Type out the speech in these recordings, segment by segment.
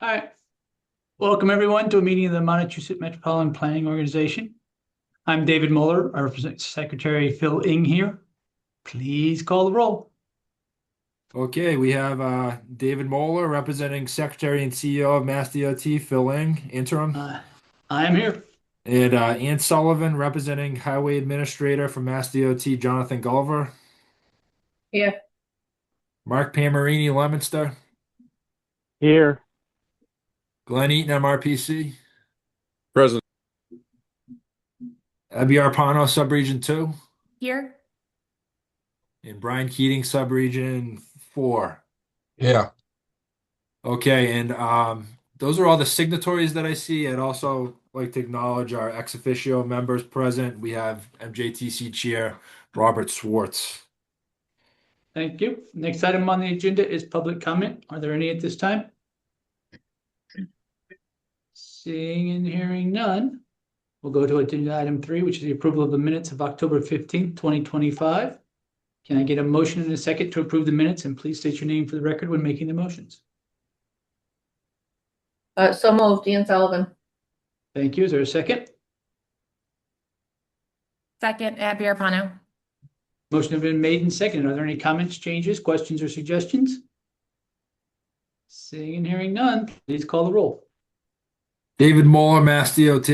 All right. Welcome, everyone, to a meeting of the Montachusett Metropolitan Planning Organization. I'm David Muller. I represent Secretary Phil Ing here. Please call the roll. Okay, we have David Moeller representing Secretary and CEO of Mass DOT, Phil Ing, interim, I am here. and Ann Sullivan representing Highway Administrator for Mass DOT, Jonathan Gulliver, Here. Mark Pamarini, Leominster, Here. Glenn Eaton, MRPC, Present. Abby Arpano, Subregion 2, Here. and Brian Keating, Subregion 4. Yeah. Okay, and those are all the signatories that I see. I'd also like to acknowledge our ex officio members present. We have MJTC Chair Robert Swartz. Thank you. Next item on the agenda is public comment. Are there any at this time? Seeing and hearing none, we'll go to agenda item 3, which is the approval of the minutes of October 15th, 2025. Can I get a motion and a second to approve the minutes? And please state your name for the record when making the motions. So moved, Ann Sullivan. Thank you. Is there a second? Second, Abby Arpano. Motion has been made and seconded. Are there any comments, changes, questions, or suggestions? Seeing and hearing none, please call the roll. David Moeller, Mass DOT.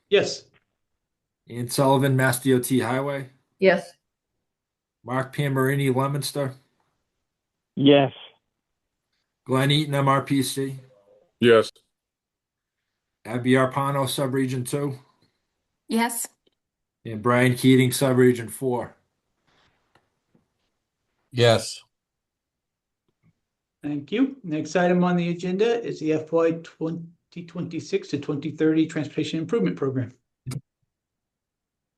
Yes. Ann Sullivan, Mass DOT Highway. Yes. Mark Pamarini, Leominster. Yes. Glenn Eaton, MRPC. Yes. Abby Arpano, Subregion 2. Yes. And Brian Keating, Subregion 4. Yes. Thank you. Next item on the agenda is the FY 2026 to 2030 Transportation Improvement Program.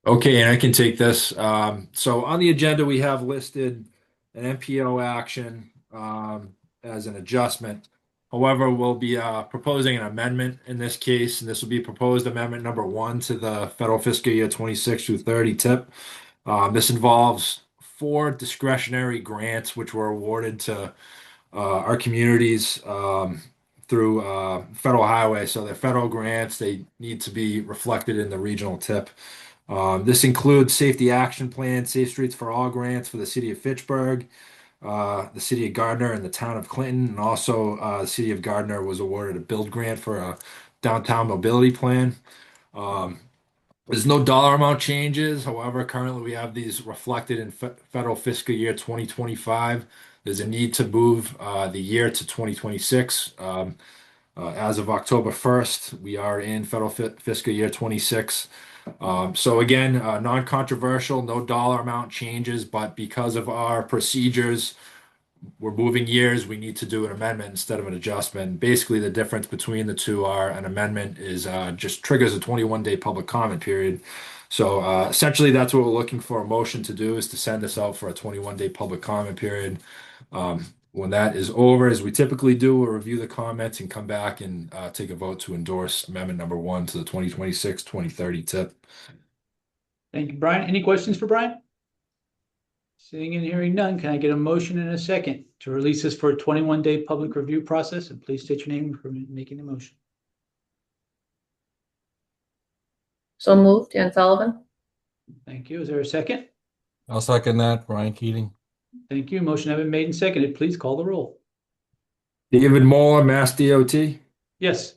Okay, and I can take this. So on the agenda, we have listed an MPO action as an adjustment. However, we'll be proposing an amendment in this case, and this will be proposed amendment number 1 to the federal fiscal year 26 through 30 TIP. This involves 4 discretionary grants which were awarded to our communities through federal highway. So they're federal grants. They need to be reflected in the regional TIP. This includes Safety Action Plan, Safe Streets for All grants for the city of Fitchburg, the city of Gardner, and the town of Clinton. And also, the city of Gardner was awarded a build grant for a downtown mobility plan. There's no dollar amount changes. However, currently we have these reflected in federal fiscal year 2025. There's a need to move the year to 2026. As of October 1st, we are in federal fiscal year 26. So again, non-controversial, no dollar amount changes, but because of our procedures, we're moving years, we need to do an amendment instead of an adjustment. Basically, the difference between the two are an amendment is just triggers a 21-day public comment period. So essentially, that's what we're looking for a motion to do, is to send this out for a 21-day public comment period. When that is over, as we typically do, we'll review the comments and come back and take a vote to endorse amendment number 1 to the 2026-2030 TIP. Thank you, Brian. Any questions for Brian? Seeing and hearing none, can I get a motion and a second to release this for a 21-day public review process? And please state your name for making the motion. So moved, Ann Sullivan. Thank you. Is there a second? I'll second that. Brian Keating. Thank you. Motion has been made and seconded. Please call the roll. David Moeller, Mass DOT. Yes.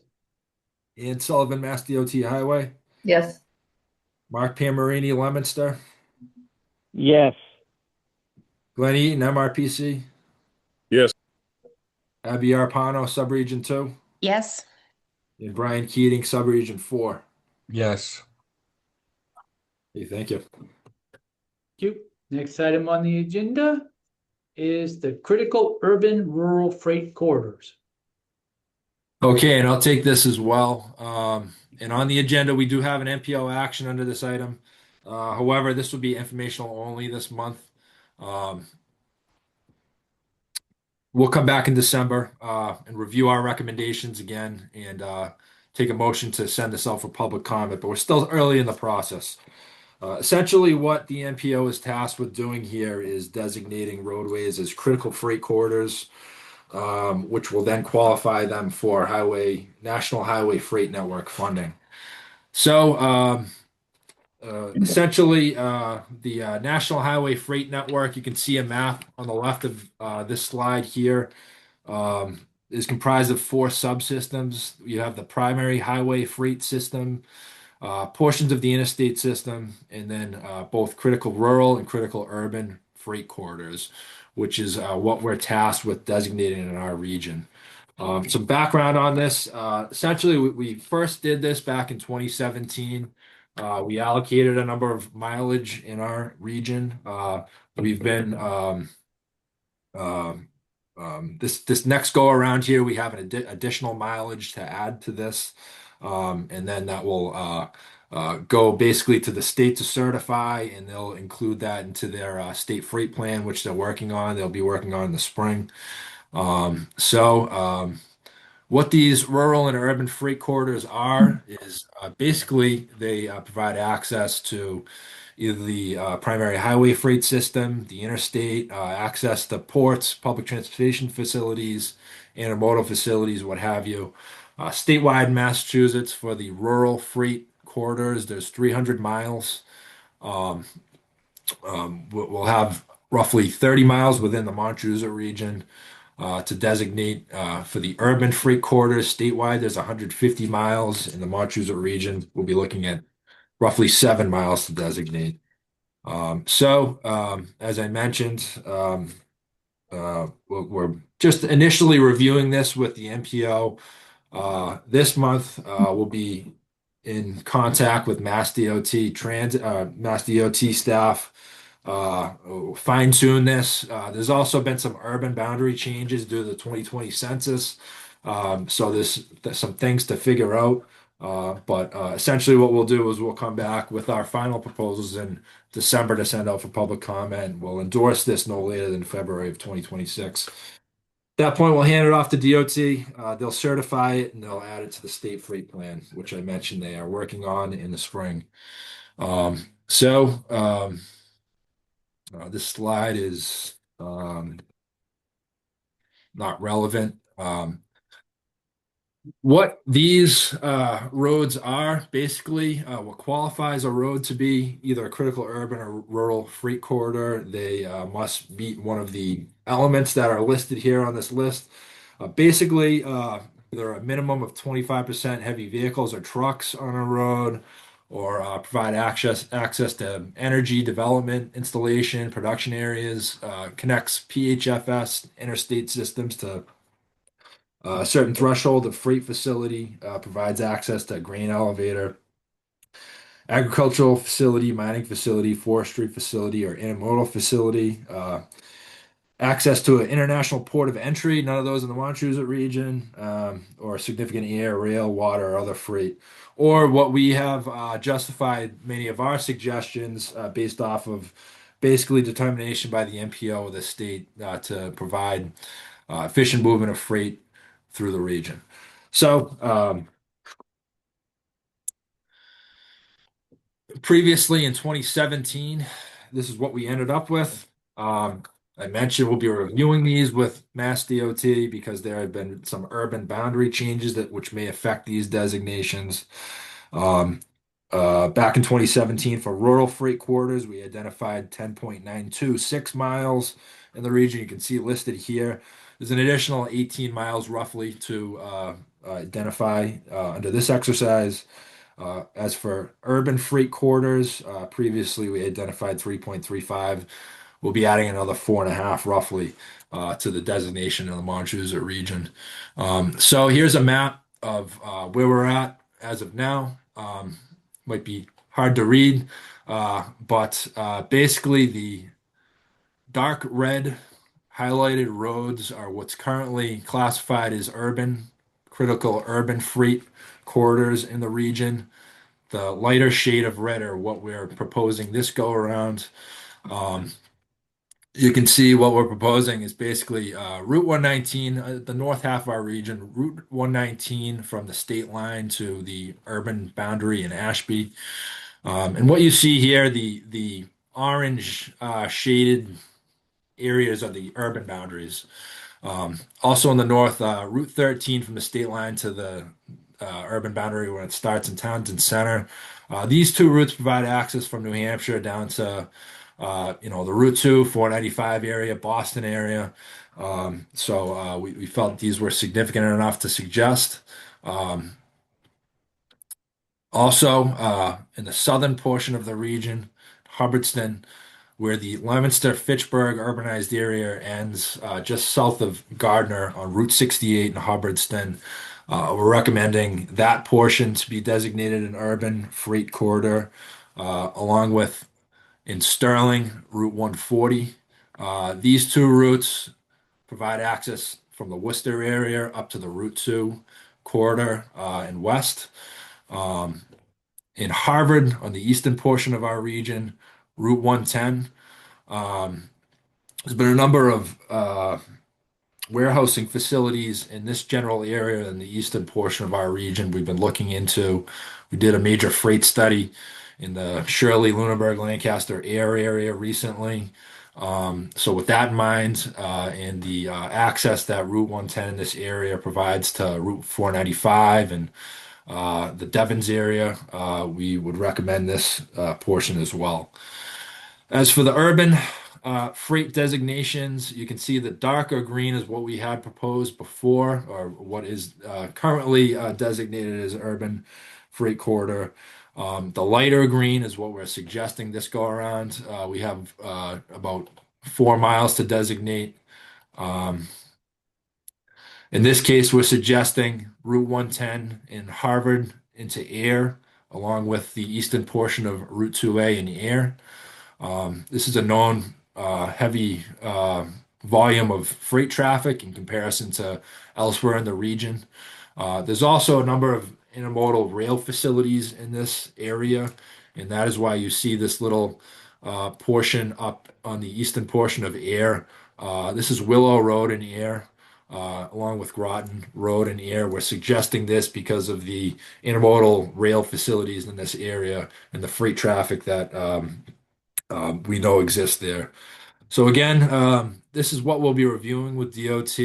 Ann Sullivan, Mass DOT Highway. Yes. Mark Pamarini, Leominster. Yes. Glenn Eaton, MRPC. Yes. Abby Arpano, Subregion 2. Yes. And Brian Keating, Subregion 4. Yes. Okay, thank you. Thank you. Next item on the agenda is the critical urban rural freight corridors. Okay, and I'll take this as well. And on the agenda, we do have an MPO action under this item. However, this will be informational only this month. We'll come back in December and review our recommendations again and take a motion to send this out for public comment, but we're still early in the process. Essentially, what the MPO is tasked with doing here is designating roadways as critical freight corridors. which will then qualify them for National Highway Freight Network funding. So essentially, the National Highway Freight Network, you can see a map on the left of this slide here, is comprised of four subsystems. You have the primary highway freight system, portions of the interstate system, and then both critical rural and critical urban freight corridors, which is what we're tasked with designating in our region. Some background on this. Essentially, we first did this back in 2017. We allocated a number of mileage in our region. We've been this next go around here, we have an additional mileage to add to this, and then that will go basically to the state to certify, and they'll include that into their state freight plan, which they're working on. They'll be working on in the spring. What these rural and urban freight corridors are is basically they provide access to either the primary highway freight system, the interstate, access to ports, public transportation facilities, intermodal facilities, what have you. Statewide in Massachusetts for the rural freight corridors, there's 300 miles. We'll have roughly 30 miles within the Montachusett region to designate for the urban freight corridors statewide. There's 150 miles in the Montachusett region. We'll be looking at roughly 7 miles to designate. As I mentioned, we're just initially reviewing this with the MPO. This month, we'll be in contact with Mass DOT staff, fine tune this. There's also been some urban boundary changes due to the 2020 census. So there's some things to figure out. But essentially what we'll do is we'll come back with our final proposals in December to send out for public comment. We'll endorse this no later than February of 2026. At that point, we'll hand it off to DOT. They'll certify it and they'll add it to the state freight plan, which I mentioned they are working on in the spring. This slide is not relevant. What these roads are, basically, what qualifies a road to be either a critical urban or rural freight corridor, they must meet one of the elements that are listed here on this list. Basically, there are a minimum of 25% heavy vehicles or trucks on a road, or provide access to energy development, installation, production areas, connects PHFS interstate systems to a certain threshold of freight facility, provides access to a grain elevator, agricultural facility, mining facility, forestry facility, or intermodal facility. Access to an international port of entry, none of those in the Montachusett region, or significant air, rail, water, or other freight. Or what we have justified many of our suggestions based off of basically determination by the MPO of the state to provide efficient movement of freight through the region. So previously in 2017, this is what we ended up with. I mentioned we'll be reviewing these with Mass DOT because there have been some urban boundary changes which may affect these designations. Back in 2017 for rural freight corridors, we identified 10.926 miles in the region. You can see listed here. There's an additional 18 miles roughly to identify under this exercise. As for urban freight corridors, previously we identified 3.35. We'll be adding another 4.5 roughly to the designation in the Montachusett region. So here's a map of where we're at as of now. Might be hard to read, but basically the dark red highlighted roads are what's currently classified as critical urban freight corridors in the region. The lighter shade of red are what we're proposing this go around. You can see what we're proposing is basically Route 119, the north half of our region, Route 119 from the state line to the urban boundary in Ashby. And what you see here, the orange shaded areas are the urban boundaries. Also in the north, Route 13 from the state line to the urban boundary where it starts in Townsend Center. These two routes provide access from New Hampshire down to the Route 2, 495 area, Boston area. So we felt these were significant enough to suggest. Um, Also, in the southern portion of the region, Hubbardston, where the Leominster-Fitchburg urbanized area ends just south of Gardner on Route 68 in Hubbardston. We're recommending that portion to be designated an urban freight corridor, along with in Sterling, Route 140. These two routes provide access from the Worcester area up to the Route 2 corridor and west. Um, in Harvard, on the eastern portion of our region, Route 110. There's been a number of warehousing facilities in this general area in the eastern portion of our region we've been looking into. We did a major freight study in the Shirley, Lunenburg, Lancaster air area recently. So with that in mind, and the access that Route 110 in this area provides to Route 495 and the Devons area, we would recommend this portion as well. As for the urban freight designations, you can see the darker green is what we had proposed before, or what is currently designated as urban freight corridor. The lighter green is what we're suggesting this go around. We have about 4 miles to designate. In this case, we're suggesting Route 110 in Harvard into Air, along with the eastern portion of Route 2A in Air. This is a known heavy volume of freight traffic in comparison to elsewhere in the region. There's also a number of intermodal rail facilities in this area, and that is why you see this little portion up on the eastern portion of Air. This is Willow Road in Air, along with Groton Road in Air. We're suggesting this because of the intermodal rail facilities in this area and the freight traffic that we know exists there. So again, this is what we'll be reviewing with DOT.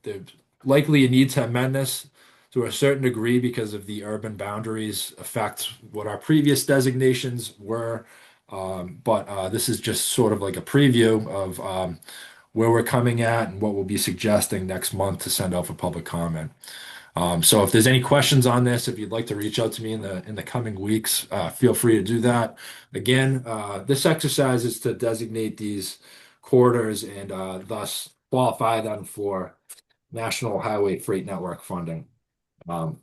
There's likely a need to amend this to a certain degree because of the urban boundaries affect what our previous designations were. But this is just sort of like a preview of where we're coming at and what we'll be suggesting next month to send out for public comment. So if there's any questions on this, if you'd like to reach out to me in the coming weeks, feel free to do that. Again, this exercise is to designate these corridors and thus qualify them for National Highway Freight Network funding. So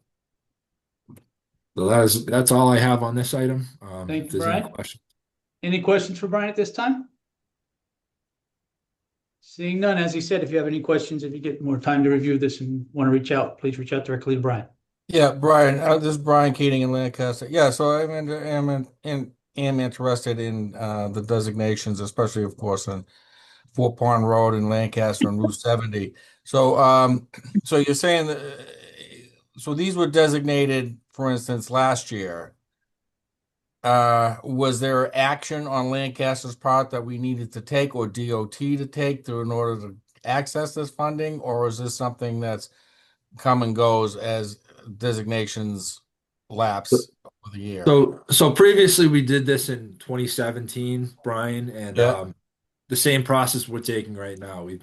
that's all I have on this item. Thank If you, there's any Brian. questions. Any questions for Brian at this time? Seeing none, as he said, if you have any questions, if you get more time to review this and want to reach out, please reach out directly to Brian. Yeah, Brian, this is Brian Keating in Lancaster. Yeah, so am interested in the designations, especially, of course, on Fort Pond Road in Lancaster and Route 70. So you're saying that, so these were designated, for instance, last year. Was there action on Lancaster's part that we needed to take or DOT to take in order to access this funding, or is this something that's come and goes as designations lapse over the year? So previously we did this in 2017, Brian, and Yeah. The same process we're taking right now. We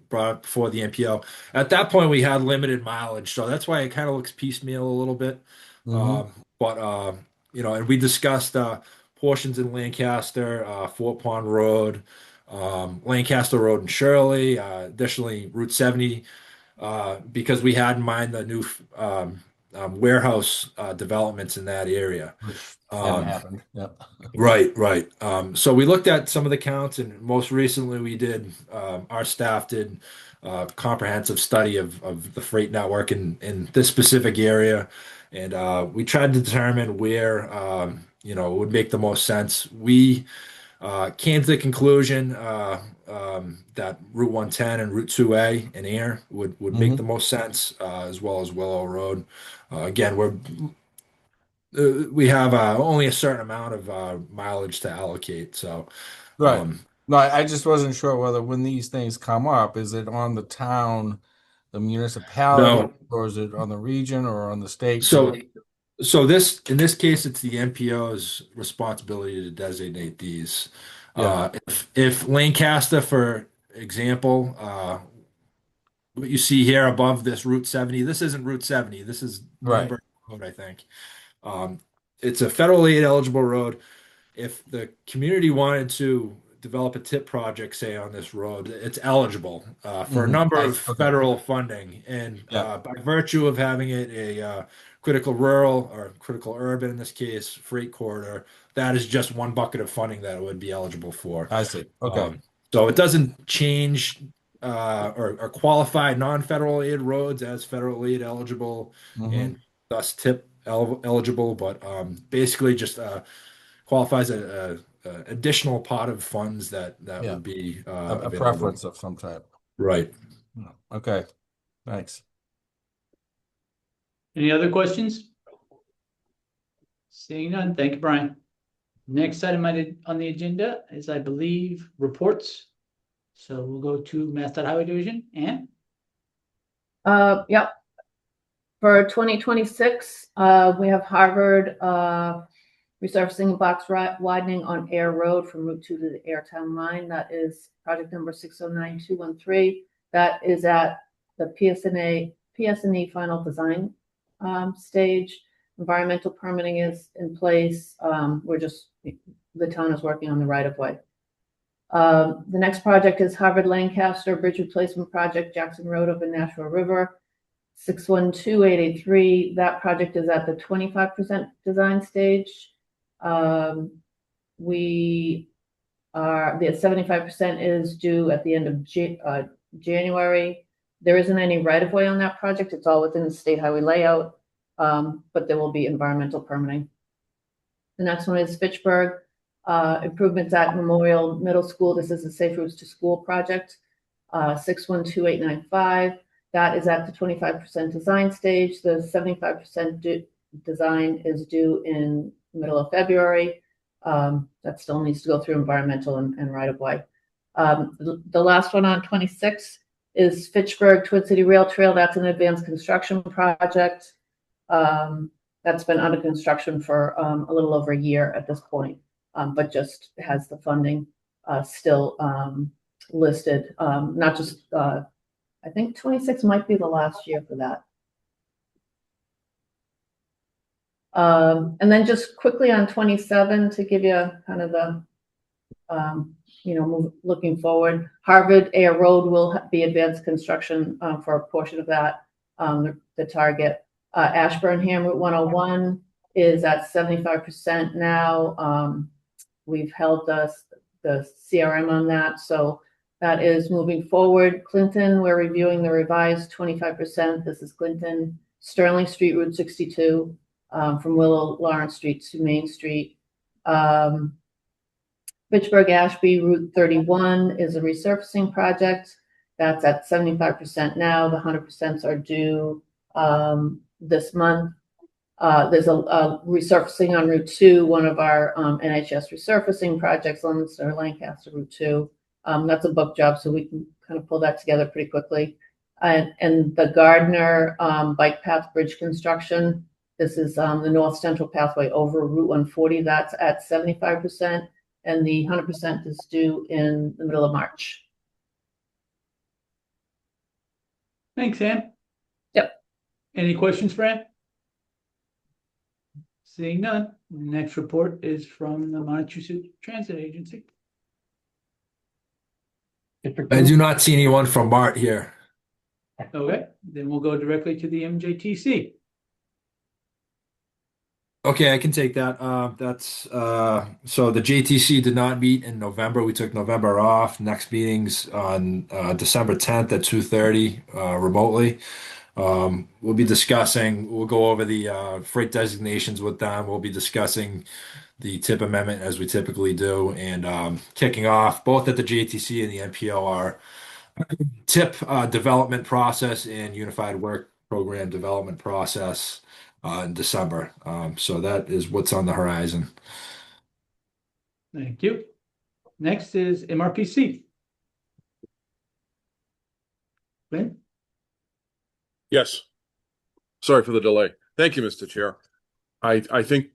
brought it before the MPO. At that point, we had limited mileage, so that's why it kind of looks piecemeal a little bit. Mhm. But and we discussed portions in Lancaster, Fort Pond Road, Lancaster Road and Shirley, additionally Route 70, because we had in mind the new warehouse developments in that area. Which hadn't Um, happened. Yeah. Right. So we looked at some of the counts, and most recently we did, our staff did a comprehensive study of the freight network in this specific area. And we tried to determine where, it would make the most sense. We came to the conclusion that Route 110 and Route 2A and Air would make the most sense, as well as Willow Road. Again, we have only a certain amount of mileage to allocate. So, Right. No, I just wasn't sure whether when these things come up, is it on the town, the municipality, No. or is it on the region or on the state? So, so this, in this case, it's the MPO's responsibility to designate these. Yeah. If Lancaster, for example, what you see here above this Route 70, this isn't Route 70. This is Right. Danbury Road, I think. Um, it's a federal aid eligible road. If the community wanted to develop a tip project, say on this road, it's eligible for a number of Okay. federal funding. And Yeah. by virtue of having it a critical rural or critical urban, in this case, freight corridor, that is just one bucket of funding that it would be eligible for. I see. Okay. So it doesn't change or qualify non-federal aid roads as federal aid eligible Mhm. and thus tip eligible, but basically just qualifies a additional pot of funds that Yeah. would be A available. preference of some type. Right. Okay. Thanks. Any other questions? Seeing none, thank you, Brian. Next item on the agenda is, I believe, reports. So we'll go to MassDOT Highway Division. Ann? Yep. For 2026, we have Harvard resurfacing and box widening on Air Road from Route 2 to the Airtown line. That is project number 609213. That is at the PSNE final design stage. Environmental permitting is in place. The town is working on the right of way. The next project is Harvard Lancaster Bridge Replacement Project, Jackson Road over Nashua River, 612883. That project is at the 25% design stage. The 75% is due at the end of January. There isn't any right of way on that project. It's all within the state highway layout, but there will be environmental permitting. The next one is Fitchburg. Improvements at Memorial Middle School. This is a Safe Routes to School project, 612895. That is at the 25% design stage. The 75% design is due in the middle of February. That still needs to go through environmental and right of way. The last one on 26 is Fitchburg Twin City Rail Trail. That's an advanced construction project. That's been under construction for a little over a year at this point. But just has the funding still listed. Not just, I think 26 might be the last year for that. And then just quickly on 27 to give you kind of the, looking forward. Harvard Air Road will be advanced construction for a portion of that, the target. Ashburnham Route 101 is at 75% now. We've held the CRM on that, so that is moving forward. Clinton, we're reviewing the revised 25%. This is Clinton. Sterling Street, Route 62, from Willow Lawrence Street to Main Street. Fitchburg Ashby, Route 31 is a resurfacing project. That's at 75% now. The 100% are due this month. There's a resurfacing on Route 2, one of our NHS resurfacing projects, Leominster, Lancaster, Route 2. That's a book job, so we can kind of pull that together pretty quickly. And the Gardner bike path bridge construction, this is the North Central Pathway over Route 140. That's at 75%, and the 100% is due in the middle of March. Thanks, Ann. Yep. Any questions for Ann? Seeing none, next report is from the Montachusett Transit Agency. I do not see anyone from Mart here. Okay, then we'll go directly to the MJTC. Okay, I can take that. So the JTC did not meet in November. We took November off. Next meeting's on December 10th at 2:30 remotely. We'll go over the freight designations with them. We'll be discussing the tip amendment as we typically do, and kicking off both at the JTC and the MPO our tip development process and unified work program development process in December. So that is what's on the horizon. Thank you. Next is MRPC. Glenn? Yes. Sorry for the delay. Thank you, Mr. Chair. I think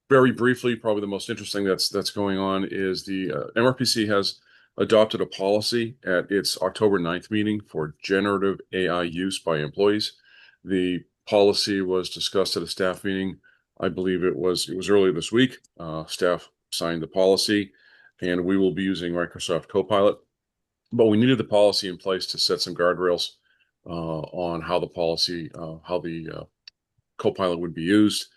very briefly, probably the most interesting that's going on is the MRPC has adopted a policy at its October 9th meeting for generative AI use by employees. The policy was discussed at a staff meeting. I believe it was earlier this week. Staff signed the policy, and we will be using Microsoft Copilot. But we needed the policy in place to set some guardrails on how the Copilot would be used.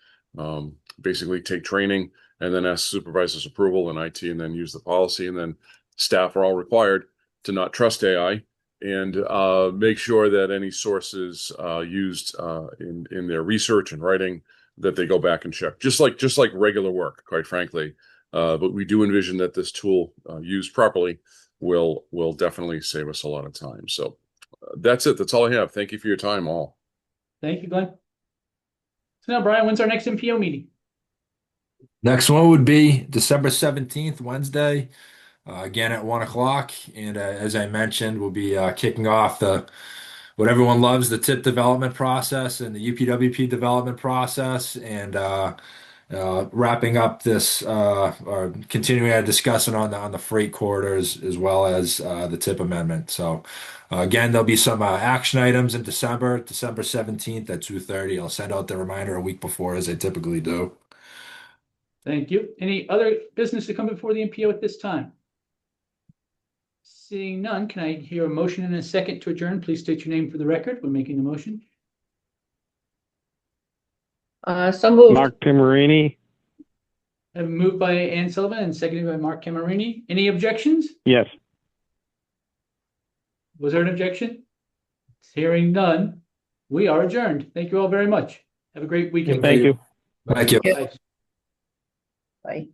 Basically take training and then ask supervisors approval and IT, and then use the policy. And then staff are all required to not trust AI and make sure that any sources used in their research and writing, that they go back and check, just like regular work, quite frankly. But we do envision that this tool used properly will definitely save us a lot of time. So that's it. That's all I have. Thank you for your time, all. Thank you, Glenn. So now, Brian, when's our next MPO meeting? Next one would be December 17th, Wednesday, again at 1 o'clock. And as I mentioned, we'll be kicking off what everyone loves, the TIP development process and the UPWP development process, and wrapping up this or continuing our discussion on the freight corridors as well as the TIP amendment. So again, there'll be some action items in December 17th at 2:30. I'll send out the reminder a week before, as I typically do. Thank you. Any other business to come before the MPO at this time? Seeing none, can I hear a motion and a second to adjourn? Please state your name for the record when making the motion. So moved. Mark Pimarini. I have moved by Ann Sullivan and seconded by Mark Camarini. Any objections? Yes. Was there an objection? Hearing none, we are adjourned. Thank you all very much. Have a great weekend. Thank you. Thank you. Bye. Bye.